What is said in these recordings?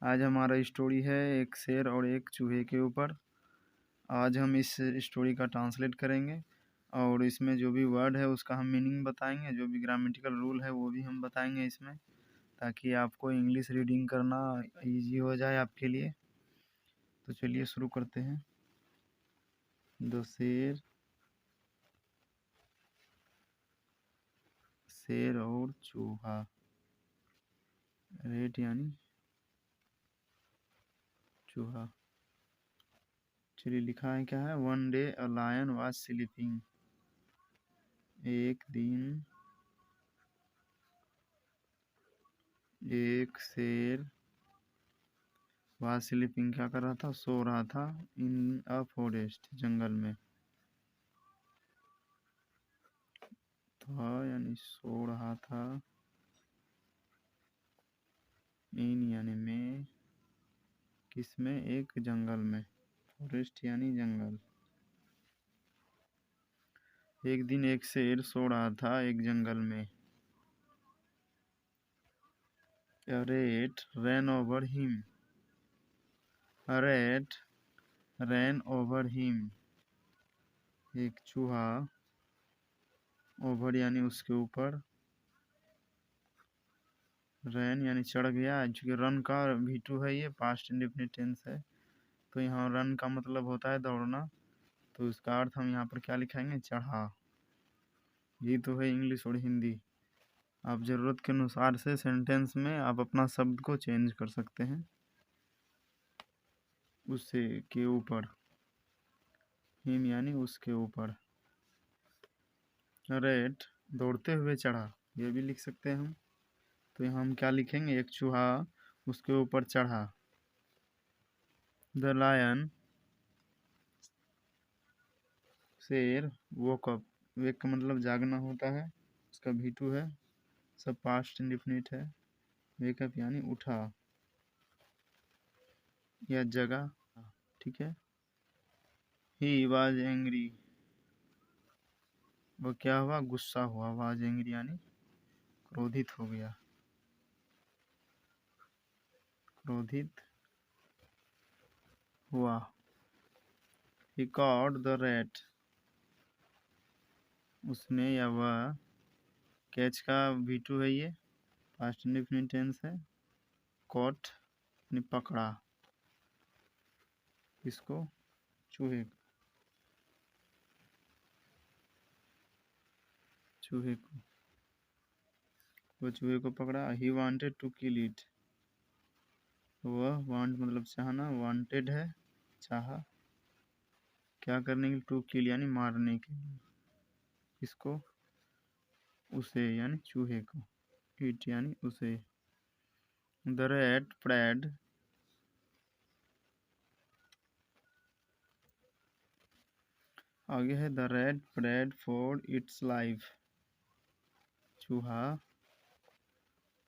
आज हमारा स्टोरी है एक शेर और एक चूहे के ऊपर। आज हम इस स्टोरी का ट्रांसलेट करेंगे और इसमें जो भी वर्ड है उसका हम मीनिंग बताएंगे, जो भी ग्रामेटिकल रूल है वो भी हम बताएंगे इसमें, ताकि आपको इंग्लिश रीडिंग करना इजी हो जाए आपके लिए। तो चलिए शुरू करते हैं। द शेर और चूहा। रेट यानी चूहा। चलिए लिखा है क्या है। One day a lion was sleeping. एक दिन एक शेर वाज स्लीपिंग क्या कर रहा था, सो रहा था। इन अ फॉरेस्ट, जंगल में। था यानी सो रहा था। इन यानी में, किसमें, एक जंगल में। फॉरेस्ट यानी जंगल। एक दिन एक शेर सो रहा था एक जंगल में। A rat ran over him. A rat ran over him. एक चूहा, ओवर यानी उसके ऊपर, रैन यानी चढ़ गया। चूंकि रन का V2 है, ये पास्ट इंडेफिनिट टेंस है, तो यहाँ रन का मतलब होता है दौड़ना, तो इसका अर्थ हम यहाँ पर क्या लिखाएंगे, चढ़ा। ये तो है इंग्लिश और हिंदी। आप ज़रूरत के अनुसार से सेंटेंस में आप अपना शब्द को चेंज कर सकते हैं। उससे के ऊपर, हिम यानी उसके ऊपर। रेट दौड़ते हुए चढ़ा, ये भी लिख सकते हैं हम। तो यहाँ हम क्या लिखेंगे, एक चूहा उसके ऊपर चढ़ा। द लायन, शेर, वोकअप। वेक का मतलब जागना होता है, उसका V2 है, सब पास्ट इंडिफिनिट है। वेकअप यानी उठा या जगा, ठीक है। ही वाज एंग्री, वो क्या हुआ, गुस्सा हुआ। वाज एंग्री यानी क्रोधित हो गया, क्रोधित हुआ। ही कॉट द रैट, उसने या वह, कैच का V2 है, ये पास्ट इंडेफिनिट टेंस है। कॉट यानी पकड़ा, इसको, चूहे को, चूहे को, वो चूहे को पकड़ा। He wanted to kill it, वह, वांट मतलब चाहना, वांटेड है चाहा, क्या करने के लिए, टू किल यानी मारने के लिए। इसको, उसे यानी चूहे को, इट यानी उसे। द रैट प्रेड, आगे है the rat prayed for its life. चूहा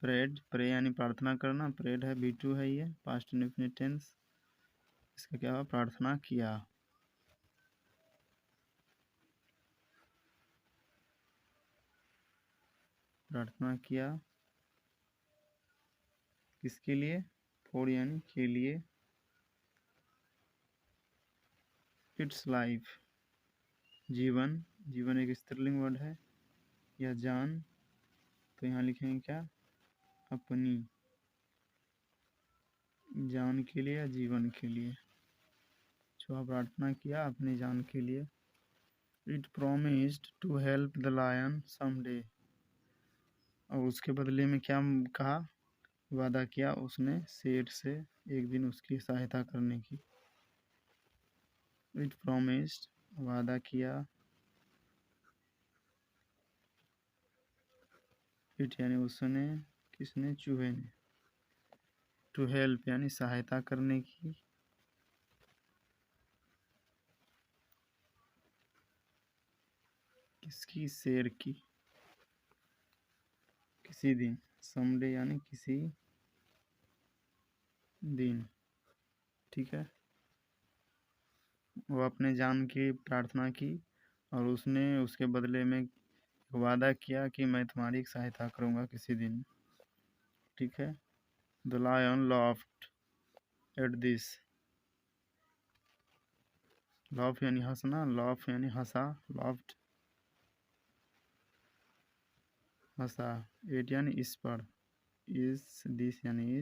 प्रेड, प्रे यानी प्रार्थना करना, प्रेड है V2 है, ये पास्ट इंडेफिनिट टेंस। इसका क्या हुआ, प्रार्थना किया। प्रार्थना किया किसके लिए, फॉर यानी के लिए, इट्स लाइफ जीवन, जीवन एक स्त्रीलिंग वर्ड है, या जान, तो यहाँ लिखेंगे क्या, अपनी जान के लिए या जीवन के लिए। जो प्रार्थना किया अपनी जान के लिए। It promised to help the lion someday, और उसके बदले में क्या कहा, वादा किया उसने शेर से एक दिन उसकी सहायता करने की। इट प्रोमिस्ड, वादा किया। इट यानी उसने, किसने, चूहे ने। टू हेल्प यानी सहायता करने की, किसकी, शेर की, किसी दिन। समडे यानी किसी दिन, ठीक है। वो अपने जान की प्रार्थना की और उसने उसके बदले में वादा किया कि मैं तुम्हारी सहायता करूंगा किसी दिन, ठीक है। The lion laughed, at this. Laugh यानी हंसना, लाफ यानी हंसा, लाफ्ड हंसा। एट यानी इस पर, इस दिस यानी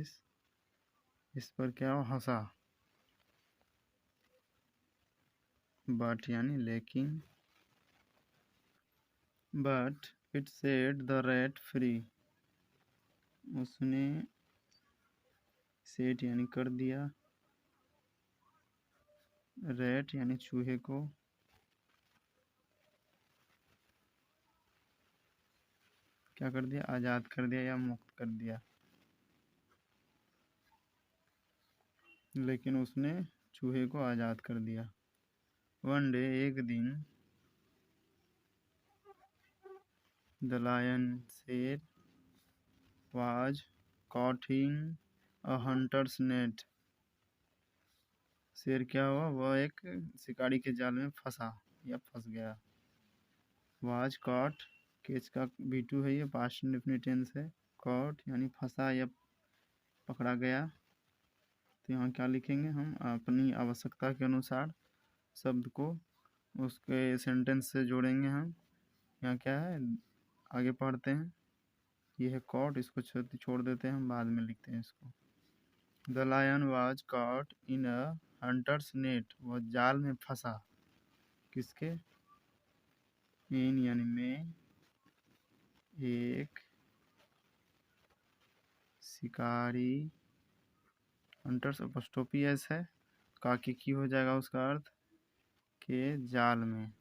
इस पर क्या हो, हंसा। बट यानी लेकिन, but it set the rat free, उसने सेट यानी कर दिया, रैट यानी चूहे को, क्या कर दिया, आज़ाद कर दिया या मुक्त कर दिया। लेकिन उसने चूहे को आज़ाद कर दिया। वन डे एक दिन, द लायन शेर was caught in a hunter's net, शेर क्या हुआ, वह एक शिकारी के जाल में फंसा या फंस गया। वाज caught, केच का B2 है, ये पास्ट इंडेफिनिट टेंस है। caught यानी फंसा या पकड़ा गया। तो यहाँ क्या लिखेंगे हम, अपनी आवश्यकता के अनुसार शब्द को उसके सेंटेंस से जोड़ेंगे हम। यहाँ क्या है, आगे पढ़ते हैं। ये है caught, इसको छोड़ देते हैं हम, बाद में लिखते हैं इसको। The lion was caught in a hunter's net, वह जाल में फंसा, किसके, इन यानी में, एक शिकारी, हंटर्स अपस्टोपी एस है, काकी की हो जाएगा उसका अर्थ, के जाल में,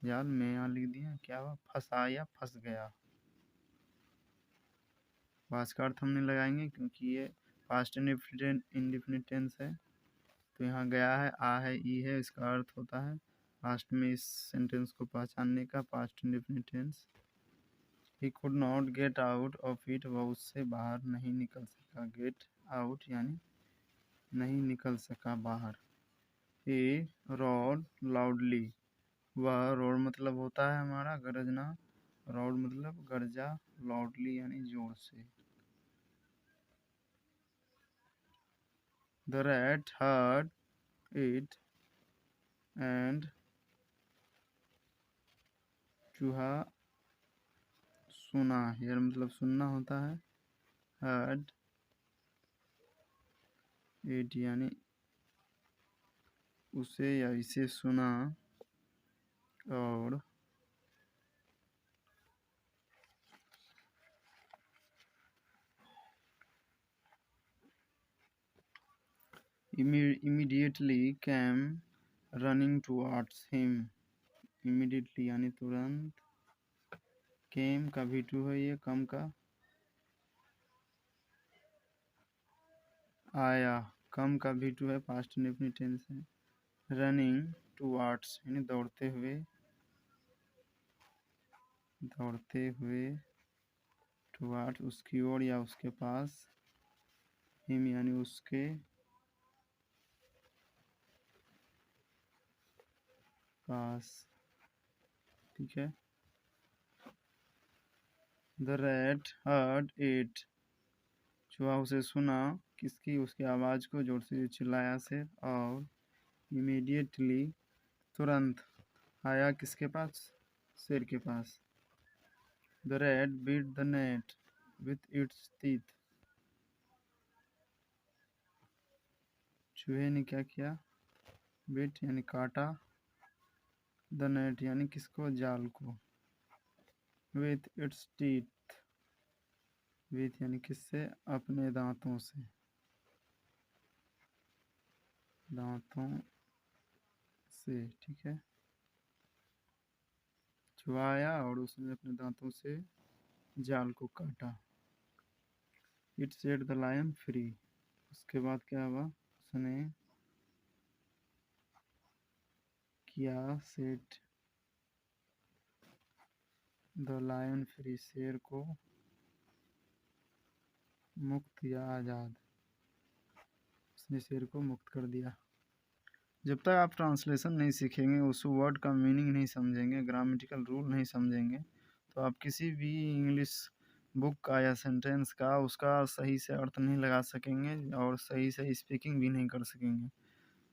जाल में यहाँ लिख दिया, क्या हुआ, फंसा या फंस गया। वाज का अर्थ हम नहीं लगाएंगे क्योंकि ये पास्ट इंडेफिनिट टेंस है। तो यहाँ गया है, आ है, ई है, इसका अर्थ होता है पास्ट में इस सेंटेंस को पहचानने का, past indefinite tense. He could not get out of it, वह उससे बाहर नहीं निकल सका। गेट आउट यानी नहीं निकल सका बाहर। ही रोड लाउडली, वह रोड मतलब होता है हमारा गरजना, रोड मतलब गरजा, लाउडली यानी जोर से। The rat heard it and, चूहा सुना, यार मतलब सुनना होता है। heard it यानी उसे या इसे सुना, और immediately came running towards him, immediately यानी तुरंत, came का V2 है, ये कम का आया, कम का V2 है, पास्ट इंडेफिनिट टेंस है। रनिंग टुवार्ड्स यानी दौड़ते हुए, दौड़ते हुए, टुवार्ड्स उसकी ओर या उसके पास, हिम यानी उसके पास, ठीक है। द रैट हर्ड इट, चूहा उसे सुना, किसकी, उसकी आवाज़ को, जोर से चिल्लाया से, और इमीडिएटली तुरंत आया किसके पास, शेर के पास। The rat bit the net with its teeth, चूहे ने क्या किया, बीट यानी काटा, द नेट यानी किसको, जाल को, विथ इट्स टीथ, विथ यानी किससे, अपने दांतों से, दांतों से, ठीक है। चुआया और उसने अपने दांतों से जाल को काटा। It set the lion free, उसके बाद क्या हुआ, उसने किया, सेट द लायन फ्री, शेर को मुक्त या आज़ाद, उसने शेर को मुक्त कर दिया। जब तक आप ट्रांसलेशन नहीं सीखेंगे, उस वर्ड का मीनिंग नहीं समझेंगे, ग्रामेटिकल रूल नहीं समझेंगे, तो आप किसी भी इंग्लिश बुक का या सेंटेंस का उसका सही से अर्थ नहीं लगा सकेंगे और सही से स्पीकिंग भी नहीं कर सकेंगे।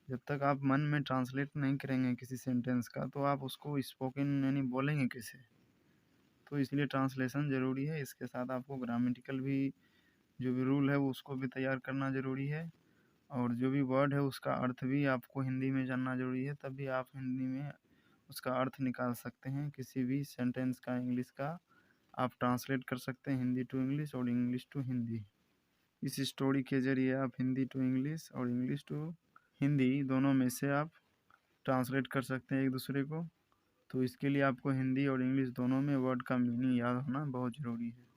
जब तक आप मन में ट्रांसलेट नहीं करेंगे किसी सेंटेंस का तो आप उसको स्पोकन यानी बोलेंगे कैसे। तो इसलिए ट्रांसलेशन ज़रूरी है। इसके साथ आपको ग्रामेटिकल भी जो भी रूल है वो उसको भी तैयार करना ज़रूरी है, और जो भी वर्ड है उसका अर्थ भी आपको हिंदी में जानना ज़रूरी है, तभी आप हिंदी में उसका अर्थ निकाल सकते हैं। किसी भी सेंटेंस का इंग्लिश का आप ट्रांसलेट कर सकते हैं हिंदी टू इंग्लिश और इंग्लिश टू हिंदी। इस स्टोरी के ज़रिए आप हिंदी टू इंग्लिश और इंग्लिश टू हिंदी दोनों में से आप ट्रांसलेट कर सकते हैं एक दूसरे को। तो इसके लिए आपको हिंदी और इंग्लिश दोनों में वर्ड का मीनिंग याद होना बहुत ज़रूरी है।